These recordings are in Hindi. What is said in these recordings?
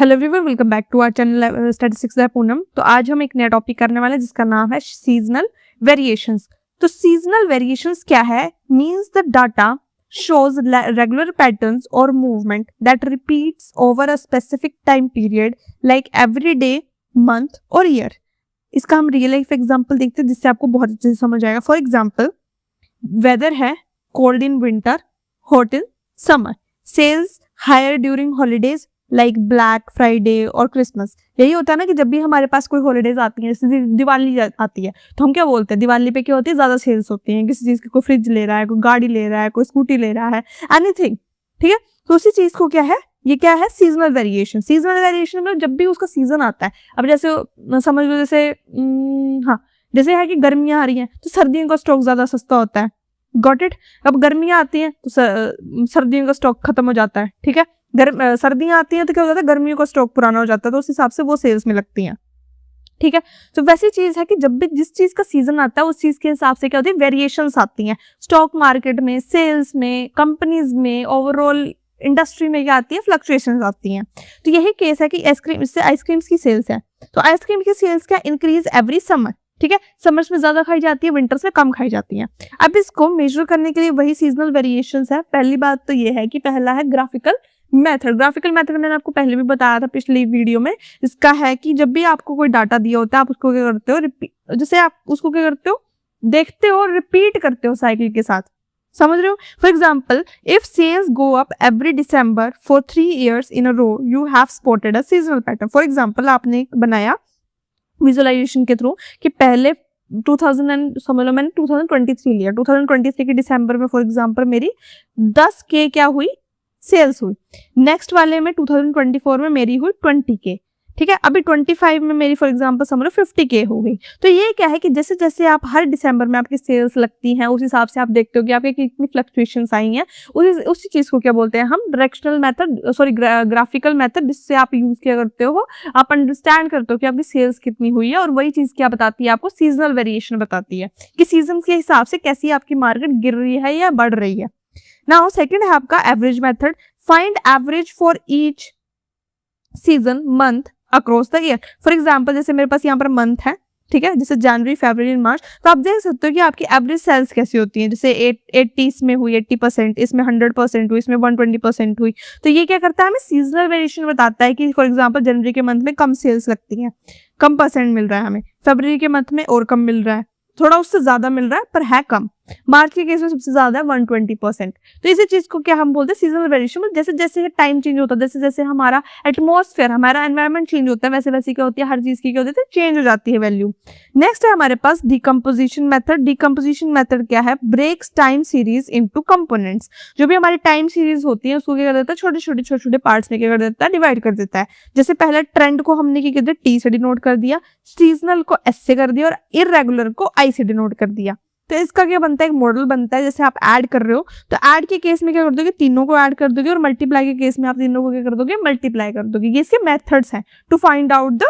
Hello everyone, welcome back to our channel statistics by Poonam. तो आज हम एक नया टॉपिक करने वाले हैं जिसका नाम है सीजनल वेरिएशंस। तो सीजनल वेरिएशंस क्या है? Means the data shows regular patterns or movement that repeats over a specific time period like every day, month और year। इसका हम रियल लाइफ एग्जांपल देखते हैं जिससे आपको बहुत अच्छे से समझ आएगा। फॉर एग्जांपल, वेदर है cold in winter, hot in summer, sales higher during holidays like black Friday और क्रिसमस। यही होता है ना कि जब भी हमारे पास कोई हॉलीडेज आती है, जैसे दिवाली आती है, तो हम क्या बोलते हैं, दिवाली पे क्या होती है, ज्यादा सेल्स होती हैं। किसी चीज की, कोई फ्रिज ले रहा है, कोई गाड़ी ले रहा है, कोई स्कूटी ले रहा है, एनीथिंग, ठीक है। तो उसी चीज को क्या है, ये क्या है, सीजनल वेरिएशन। सीजनल वेरिएशन में जब भी उसका सीजन आता है, अब जैसे समझ लो, जैसे जैसे है कि गर्मियां आ रही हैं तो सर्दियों का स्टॉक ज्यादा सस्ता होता है। Got it. अब गर्मियां आती हैं तो सर्दियों का स्टॉक खत्म हो जाता है, ठीक है। सर्दियां आती हैं तो क्या हो जाता है, गर्मियों का स्टॉक पुराना हो जाता है, तो उस हिसाब से वो सेल्स में लगती हैं, ठीक है। तो वैसी चीज है कि जब भी जिस चीज का सीजन आता है उस चीज के हिसाब से क्या होती है, वेरिएशंस आती हैं स्टॉक मार्केट में, सेल्स में, कंपनीज में, ओवरऑल इंडस्ट्री में क्या आती है, फ्लक्चुएशंस आती हैं। तो यही केस है कि आइसक्रीम, इससे आइसक्रीम्स की सेल्स है, तो आइसक्रीम की सेल्स क्या इंक्रीज एवरी समर, ठीक है। समर्स में ज्यादा खाई जाती है, विंटर्स में कम खाई जाती है। अब इसको मेजर करने के लिए वही सीजनल वेरिएशंस है। पहली बात तो ये है कि पहला है ग्राफिकल मेथड। ग्राफिकल मेथड मैंने आपको पहले भी बताया था पिछली वीडियो में। इसका है कि जब भी आपको कोई डाटा दिया होता है, आप उसको क्या करते हो, जैसे आप उसको क्या करते हो, देखते हो, रिपीट करते हो साइकिल के साथ, समझ रहे हो। For example, if sales go up every December for 3 years in a row, you have spotted a seasonal pattern। For example, आपने बनाया विजुअलाइजेशन के थ्रू कि पहले 2023 लिया, 2023 के दिसंबर में फॉर एग्जांपल मेरी 10K क्या हुई, सेल्स हुई। नेक्स्ट वाले में 2024 में मेरी हुई 20K, ठीक है। अभी 25 में मेरी फॉर एग्जांपल समझ लो 50K हो गई। तो ये क्या है कि जैसे जैसे आप हर दिसंबर में आपकी सेल्स लगती हैं, उस हिसाब से आप देखते हो कि आपके कितनी फ्लक्चुएशंस आई हैं। उसी चीज को क्या बोलते हैं हम, directional method, sorry graphical method, जिससे आप यूज क्या करते हो, आप अंडरस्टैंड करते हो कि आपकी सेल्स कितनी हुई है। और वही चीज क्या बताती है आपको, सीजनल वेरिएशन बताती है कि सीजन के हिसाब से कैसी आपकी मार्केट गिर रही है या बढ़ रही है। नाउ सेकंड है आपका average method. Find average for each season month across the year. For example, जैसे मेरे पास यहाँ पर मंथ है, ठीक है, जैसे जनवरी, फरवरी, मार्च, तो आप देख सकते हो कि आपकी एवरेज सेल्स कैसी होती हैं। जैसे 80 इसमें हुई, 80%, इसमें 100% हुई, इसमें 120% हुई। तो ये क्या करता है, हमें सीजनल वेरिएशन बताता है कि फॉर एग्जाम्पल जनवरी के मंथ में कम सेल्स लगती हैं, कम परसेंट मिल रहा है हमें। फरवरी के मंथ में और कम मिल रहा है, थोड़ा उससे ज्यादा मिल रहा है पर है कम। मार्च के केस में सबसे ज्यादा है 120%। तो इसी चीज को क्या हम बोलते हैं, सीजनल वेरिएशन। जैसे जैसे टाइम चेंज होता है, जैसे जैसे हमारा एटमॉस्फेयर, हमारा एनवायरनमेंट चेंज होता है, वैसे वैसे क्या होती है, हर चीज की क्या होती है, चेंज हो जाती है वैल्यू। नेक्स्ट है हमारे पास डिकम्पोजिशन मेथड। डिकम्पोजिशन मेथड क्या है, breaks time series into components. जो भी हमारी टाइम सीरीज होती है उसको क्या कर देता है, छोटे छोटे पार्ट्स में क्या कर देता है, डिवाइड कर देता है। जैसे पहले ट्रेंड को हमने क्या किया, टी से डिनोट कर दिया, सीजनल को एस से कर दिया और इररेगुलर को आई से डिनोट कर दिया। तो इसका क्या बनता है, एक मॉडल बनता है। जैसे आप ऐड कर रहे हो तो ऐड के केस में क्या कर दोगे, तीनों को ऐड कर दोगे, और मल्टीप्लाई के केस में आप तीनों को क्या कर दोगे, मल्टीप्लाई कर दोगे। ये इसके मेथड्स हैं to find out the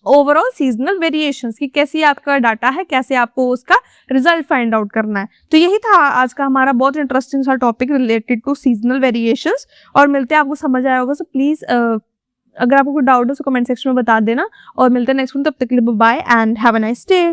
overall seasonal variations, कि कैसी आपका डाटा है, कैसे आपको उसका रिजल्ट फाइंड आउट करना है। तो यही था आज का हमारा बहुत इंटरेस्टिंग सा topic related to seasonal variations. और मिलते हैं, आपको समझ आया होगा। सो प्लीज अगर आपको कोई डाउट हो तो कमेंट सेक्शन में बता देना, और मिलते हैं नेक्स्ट वन। तब तक के लिए bye and have a nice day.